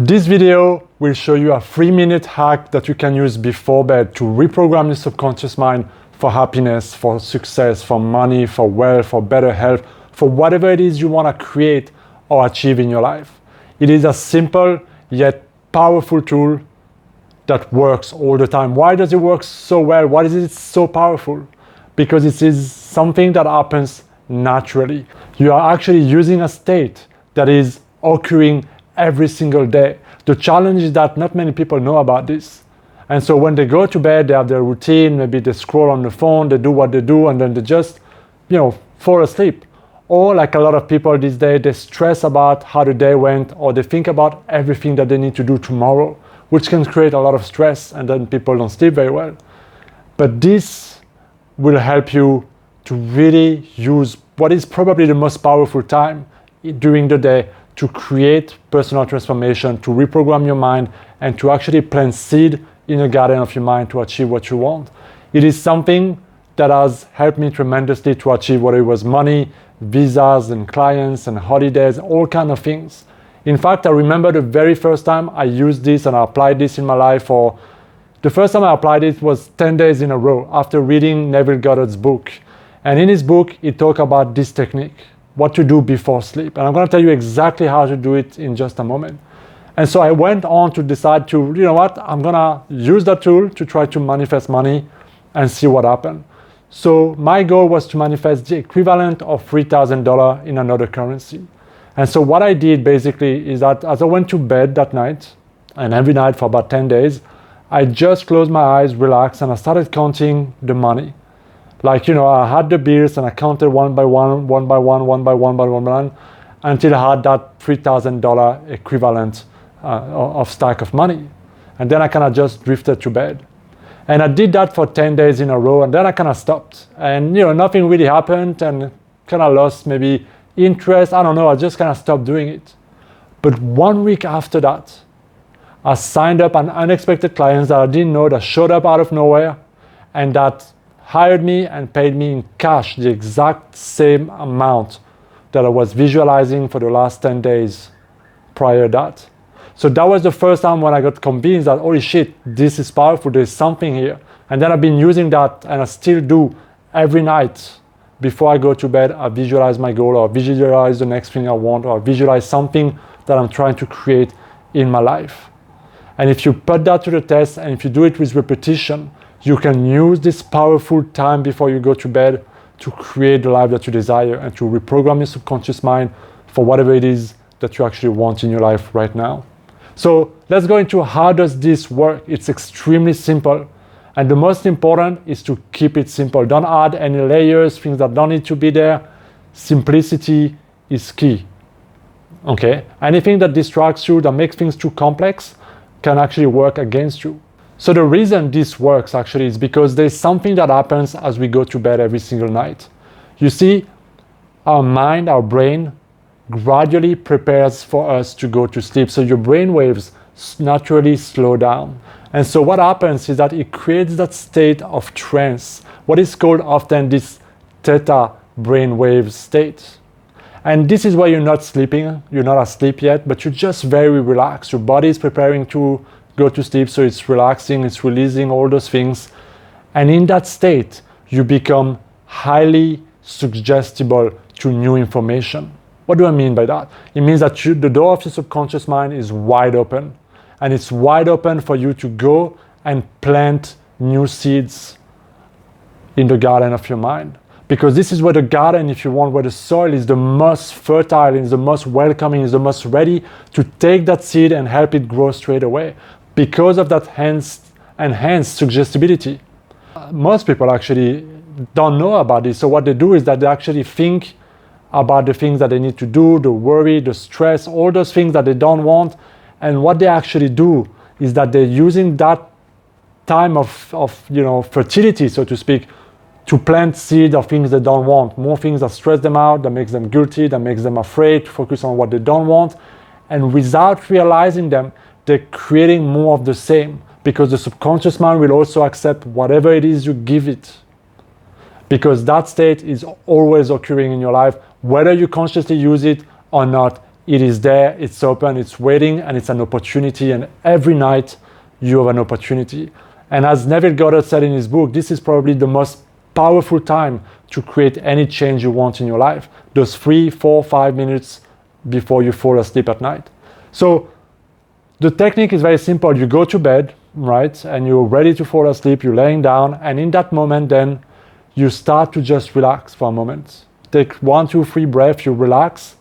This video will show you a 3-minute hack that you can use before bed to reprogram your subconscious mind for happiness, for success, for money, for wealth, for better health, for whatever it is you want to create or achieve in your life. It is a simple yet powerful tool that works all the time. Why does it work so well? Why is it so powerful? Because it is something that happens naturally. You are actually using a state that is occurring every single day. The challenge is that not many people know about this. And so when they go to bed, they have their routine, maybe they scroll on the phone, they do what they do, and then they just, fall asleep. Or like a lot of people these days, they stress about how the day went, or they think about everything that they need to do tomorrow, which can create a lot of stress, and then people don't sleep very well. But this will help you to really use what is probably the most powerful time during the day to create personal transformation, to reprogram your mind, and to actually plant seed in the garden of your mind to achieve what you want. It is something that has helped me tremendously to achieve whether it was money, visas and clients and holidays, all kinds of things. In fact, I remember the very first time I used this and I applied this in my life, or the first time I applied it was 10 days in a row after reading Neville Goddard's book. And in his book, he talked about this technique, what to do before sleep. And I'm going to tell you exactly how to do it in just a moment. And so I went on to decide to, I'm going to use that tool to try to manifest money and see what happened. So my goal was to manifest the equivalent of $3,000 in another currency. And so what I did basically is that as I went to bed that night, and every night for about 10 days, I just closed my eyes, relaxed, and I started counting the money. Like, I had the bills and I counted one by one, until I had that $3,000 equivalent of stack of money. And then I kind of just drifted to bed. And I did that for 10 days in a row, and then I kind of stopped. And, nothing really happened, and kind of lost maybe interest. I don't know, I just kind of stopped doing it. But 1 week after that, I signed up an unexpected clients that I didn't know, that showed up out of nowhere, and that hired me and paid me in cash the exact same amount that I was visualizing for the last 10 days prior to that. So that was the first time when I got convinced that, holy shit, this is powerful, there's something here. And then I've been using that, and I still do every night. Before I go to bed, I visualize my goal, or visualize the next thing I want, or visualize something that I'm trying to create in my life. And if you put that to the test, and if you do it with repetition, you can use this powerful time before you go to bed to create the life that you desire and to reprogram your subconscious mind for whatever it is that you actually want in your life right now. So let's go into how does this work. It's extremely simple. And the most important is to keep it simple. Don't add any layers, things that don't need to be there. Simplicity is key. Okay? Anything that distracts you, that makes things too complex, can actually work against you. So the reason this works actually is because there's something that happens as we go to bed every single night. You see, our mind, our brain, gradually prepares for us to go to sleep. So your brain waves naturally slow down. And so what happens is that it creates that state of trance, what is called often this theta brainwave state. And this is where you're not sleeping, you're not asleep yet, but you're just very relaxed. Your body is preparing to go to sleep, so it's relaxing, it's releasing all those things. And in that state, you become highly suggestible to new information. What do I mean by that? It means that the door of your subconscious mind is wide open. And it's wide open for you to go and plant new seeds in the garden of your mind. Because this is where the garden, if you want, where the soil is the most fertile, is the most welcoming, is the most ready to take that seed and help it grow straight away. Because of that enhanced suggestibility. Most people actually don't know about this. So what they do is that they actually think about the things that they need to do, the worry, the stress, all those things that they don't want. And what they actually do is that they're using that time of fertility, so to speak, to plant seed of things they don't want. More things that stress them out, that makes them guilty, that makes them afraid to focus on what they don't want. And without realizing them, they're creating more of the same, because the subconscious mind will also accept whatever it is you give it. Because that state is always occurring in your life, whether you consciously use it or not. it is there, it's open, it's waiting, and it's an opportunity. And every night you have an opportunity. And as Neville Goddard said in his book, this is probably the most powerful time to create any change you want in your life. Those 3, 4, 5 minutes before you fall asleep at night. So the technique is very simple. You go to bed, right? And you're ready to fall asleep, you're laying down. And in that moment, then you start to just relax for a moment. Take 1, 2, 3 breaths, you relax.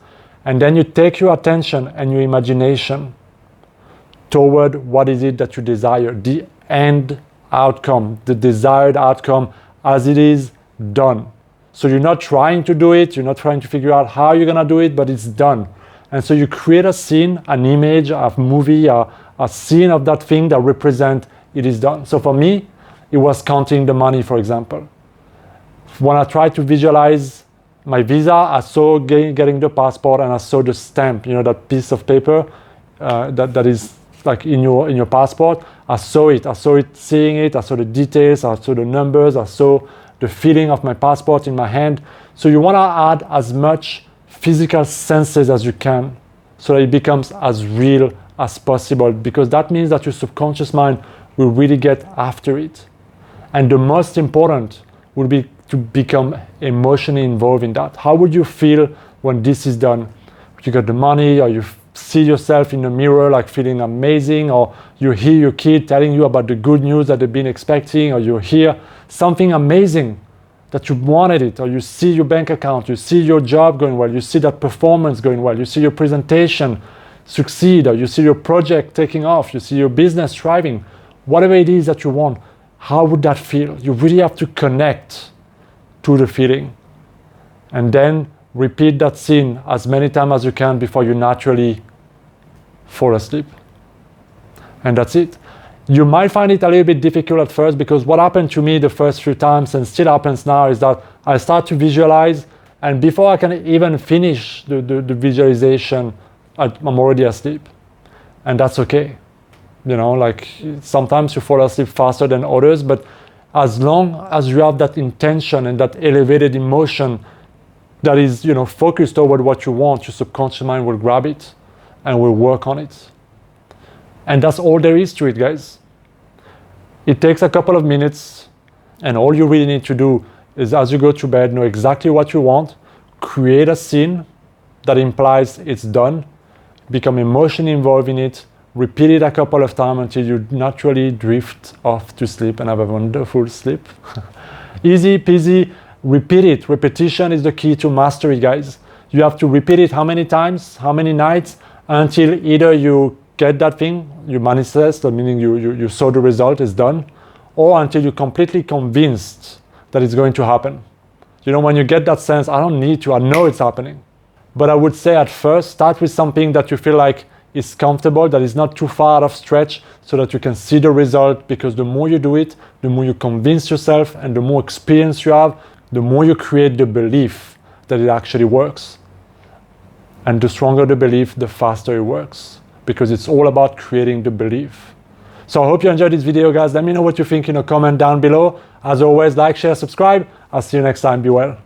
And then you take your attention and your imagination toward what is it that you desire, the end outcome, the desired outcome as it is done. So you're not trying to do it, you're not trying to figure out how you're gonna do it, but it's done. And so you create a scene, an image, a movie, a scene of that thing that represents it is done. So for me, it was counting the money, for example. When I tried to visualize my visa, I saw getting the passport and I saw the stamp, you know, that piece of paper that is like in your passport. I saw it, seeing it, I saw the details, I saw the numbers, I saw the feeling of my passport in my hand. So you want to add as much physical senses as you can so that it becomes as real as possible, because that means that your subconscious mind will really get after it. And the most important will be to become emotionally involved in that. How would you feel when this is done? You got the money, or you see yourself in the mirror like feeling amazing, or you hear your kid telling you about the good news that they've been expecting, or you hear something amazing that you wanted it, or you see your bank account, you see your job going well, you see that performance going well, you see your presentation succeed, or you see your project taking off, you see your business thriving, whatever it is that you want. How would that feel? You really have to connect to the feeling, and then repeat that scene as many times as you can before you naturally fall asleep. And that's it. You might find it a little bit difficult at first, because what happened to me the first few times, and still happens now, is that I start to visualize, and before I can even finish the visualization, I'm already asleep. And that's okay. You know, like sometimes you fall asleep faster than others, but as long as you have that intention and that elevated emotion that is, you know, focused toward what you want, your subconscious mind will grab it and will work on it. And that's all there is to it, guys. It takes a couple of minutes, and all you really need to do is, as you go to bed, know exactly what you want, create a scene that implies it's done, become emotionally involved in it, repeat it a couple of times until you naturally drift off to sleep and have a wonderful sleep. Easy peasy, repeat it. Repetition is the key to mastery, guys. You have to repeat it how many times, how many nights, until either you get that thing, you manifest, meaning you saw the result, is done, or until you're completely convinced that it's going to happen. You know, when you get that sense, I don't need to, I know it's happening. But I would say at first, start with something that you feel like is comfortable, that is not too far out of stretch, so that you can see the result, because the more you do it, the more you convince yourself, and the more experience you have, the more you create the belief that it actually works. And the stronger the belief, the faster it works, because it's all about creating the belief. So I hope you enjoyed this video, guys. Let me know what you think in a comment down below. As always, like, share, subscribe. I'll see you next time. Be well.